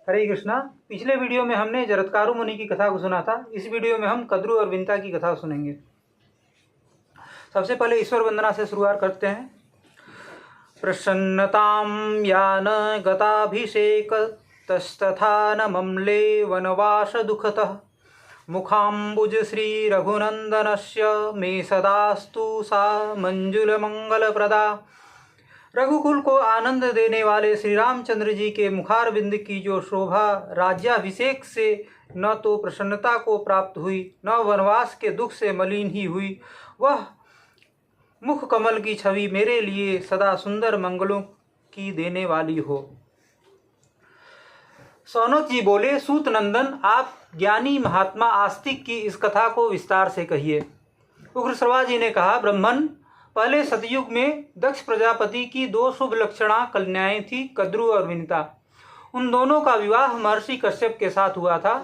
हरे कृष्णा। पिछले वीडियो में हमने जरत्कारु मुनि की कथा को सुना था। इस वीडियो में हम कद्रु और विंता की कथा सुनेंगे। सबसे पहले ईश्वर वंदना से शुरुआत करते हैं। प्रसन्नतां यान गताभिषेक तस्तथा न मम्ले वनवास दुखतः मुखाम्बुज श्री रघुनंदनस्य मे सदास्तु सा मंजुल मंगल प्रदा। रघुकुल को आनंद देने वाले श्री रामचंद्र जी के मुखारविंद की जो शोभा राज्याभिषेक से न तो प्रसन्नता को प्राप्त हुई न वनवास के दुख से मलिन ही हुई, वह मुख कमल की छवि मेरे लिए सदा सुंदर मंगलों की देने वाली हो। सौनक जी बोले, सूत नंदन, आप ज्ञानी महात्मा आस्तिक की इस कथा को विस्तार से कहिए। उग्रश्रवा जी ने कहा, ब्रह्मन, पहले सतयुग में दक्ष प्रजापति की दो शुभ लक्षणा कन्याएं थी, कद्रु और विनिता। उन दोनों का विवाह महर्षि कश्यप के साथ हुआ था।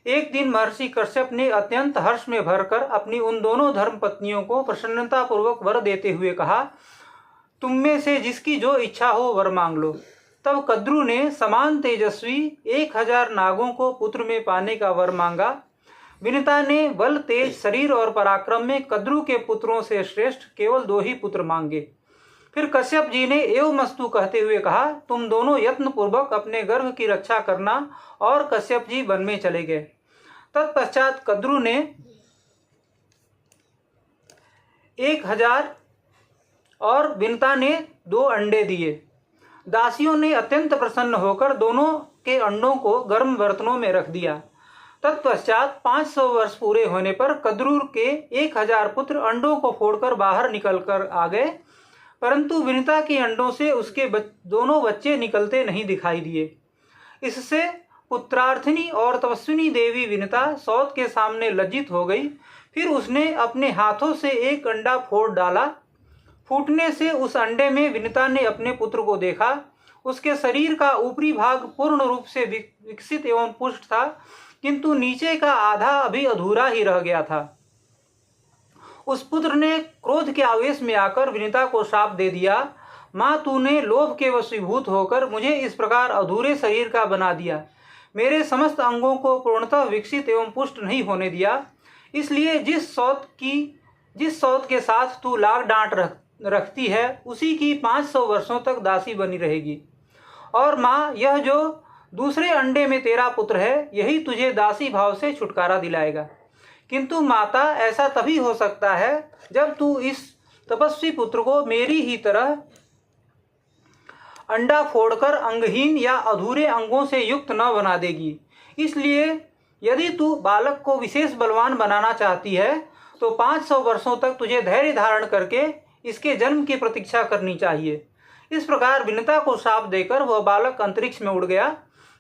एक दिन महर्षि कश्यप ने अत्यंत हर्ष में भरकर अपनी उन दोनों धर्मपत्नियों को प्रसन्नतापूर्वक वर देते हुए कहा, तुम में से जिसकी जो इच्छा हो वर मांग लो। तब कद्रु ने समान तेजस्वी 1000 नागों को पुत्र में पाने का वर मांगा। विनिता ने बल, तेज, शरीर और पराक्रम में कद्रु के पुत्रों से श्रेष्ठ केवल 2 ही पुत्र मांगे। फिर कश्यप जी ने एवमस्तु कहते हुए कहा, तुम दोनों यत्न पूर्वक अपने गर्भ की रक्षा करना, और कश्यप जी वन में चले गए। तत्पश्चात कद्रु ने 1000 और विनिता ने 2 अंडे दिए। दासियों ने अत्यंत प्रसन्न होकर दोनों के अंडों को गर्म बर्तनों में रख दिया। तत्पश्चात 500 वर्ष पूरे होने पर कद्रु के 1000 पुत्र अंडों को फोड़कर बाहर निकलकर आ गए, परंतु विनिता के अंडों से उसके दोनों बच्चे निकलते नहीं दिखाई दिए। इससे पुत्रार्थिनी और तपस्विनी देवी विनिता सौत के सामने लज्जित हो गई। फिर उसने अपने हाथों से एक अंडा फोड़ डाला। फूटने से उस अंडे में विनिता ने अपने पुत्र को देखा। उसके शरीर का ऊपरी भाग पूर्ण रूप से विकसित एवं पुष्ट था, किंतु नीचे का आधा अभी अधूरा ही रह गया था। उस पुत्र ने क्रोध के आवेश में आकर विनिता को शाप दे दिया, माँ, तूने लोभ के वशीभूत होकर मुझे इस प्रकार अधूरे शरीर का बना दिया। मेरे समस्त अंगों को पूर्णतः विकसित एवं पुष्ट नहीं होने दिया। इसलिए जिस सौत के साथ तू लाग डांट रखती है, उसी की 500 वर्षों तक दासी बनी रहेगी। और माँ, यह जो दूसरे अंडे में तेरा पुत्र है, यही तुझे दासी भाव से छुटकारा दिलाएगा। किंतु माता, ऐसा तभी हो सकता है जब तू इस तपस्वी पुत्र को मेरी ही तरह अंडा फोड़कर अंगहीन या अधूरे अंगों से युक्त न बना देगी। इसलिए यदि तू बालक को विशेष बलवान बनाना चाहती है, तो 500 वर्षों तक तुझे धैर्य धारण करके इसके जन्म की प्रतीक्षा करनी चाहिए। इस प्रकार विनिता को शाप देकर वह बालक अंतरिक्ष में उड़ गया।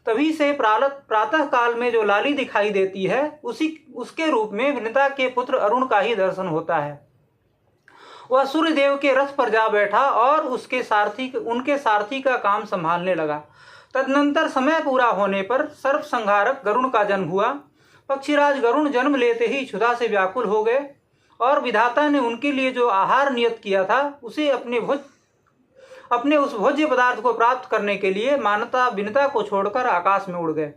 तभी से प्रातः काल में जो लाली दिखाई देती है, उसके रूप में विनिता के पुत्र अरुण का ही दर्शन होता है। वह सूर्यदेव के रथ पर जा बैठा और उनके सारथी का काम संभालने लगा। तदनंतर समय पूरा होने पर सर्प संहारक गरुण का जन्म हुआ। पक्षीराज गरुण जन्म लेते ही क्षुधा से व्याकुल हो गए, और विधाता ने उनके लिए जो आहार नियत किया था, उसे अपने उस भोज्य पदार्थ को प्राप्त करने के लिए मानता विनिता को छोड़कर आकाश में उड़ गए।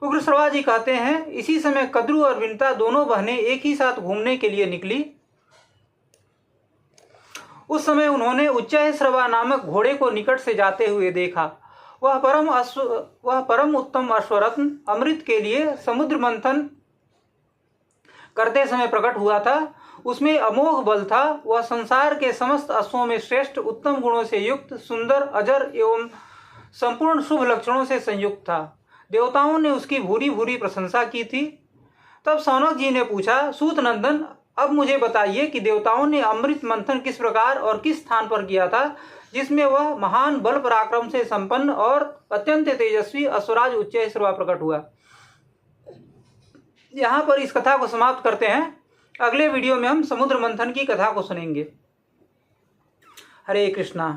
उग्रश्रवा जी कहते हैं, इसी समय कद्रु और विनिता दोनों बहनें एक ही साथ घूमने के लिए निकली। उस समय उन्होंने उच्चैःश्रवा नामक घोड़े को निकट से जाते हुए देखा। वह परम उत्तम अश्वरत्न अमृत के लिए समुद्र मंथन करते समय प्रकट हुआ था। उसमें अमोघ बल था। वह संसार के समस्त अश्वों में श्रेष्ठ उत्तम गुणों से युक्त, सुंदर, अजर एवं संपूर्ण शुभ लक्षणों से संयुक्त था। देवताओं ने उसकी भूरी भूरी प्रशंसा की थी। तब सौनक जी ने पूछा, सूत नंदन, अब मुझे बताइए कि देवताओं ने अमृत मंथन किस प्रकार और किस स्थान पर किया था, जिसमें वह महान बल पराक्रम से संपन्न और अत्यंत तेजस्वी अश्वराज उच्चैःश्रवा प्रकट हुआ। यहाँ पर इस कथा को समाप्त करते हैं। अगले वीडियो में हम समुद्र मंथन की कथा को सुनेंगे। हरे कृष्णा।